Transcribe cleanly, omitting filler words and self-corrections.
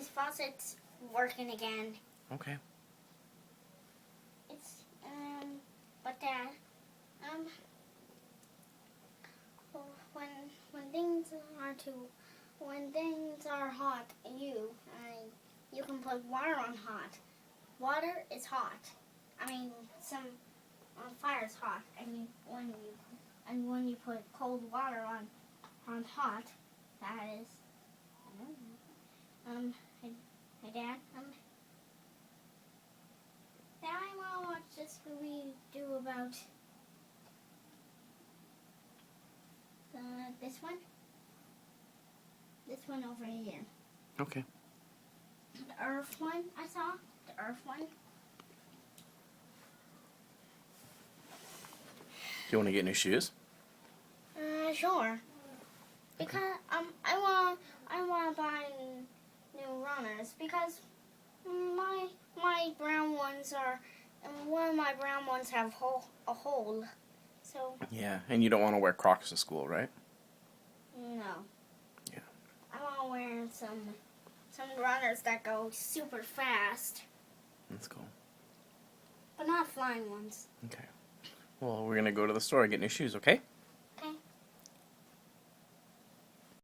Mommy's faucet's working again. Okay. It's but Dad, when things are hot, you can put water on hot. Water is hot. I mean, fire is hot, and when you put cold water on hot, that is. Hey Dad, Dad, I want to watch this movie about this one over here. Okay. The Earth one I saw, the Earth one. Do you want to get new shoes? Sure. Because I want to buy new runners because my brown ones one of my brown ones have a hole. So Yeah, and you don't want to wear Crocs to school, right? no. Yeah. I want to wear some runners that go super fast, That's cool. but not flying ones. Okay. Well, we're going to go to the store and get new shoes, okay?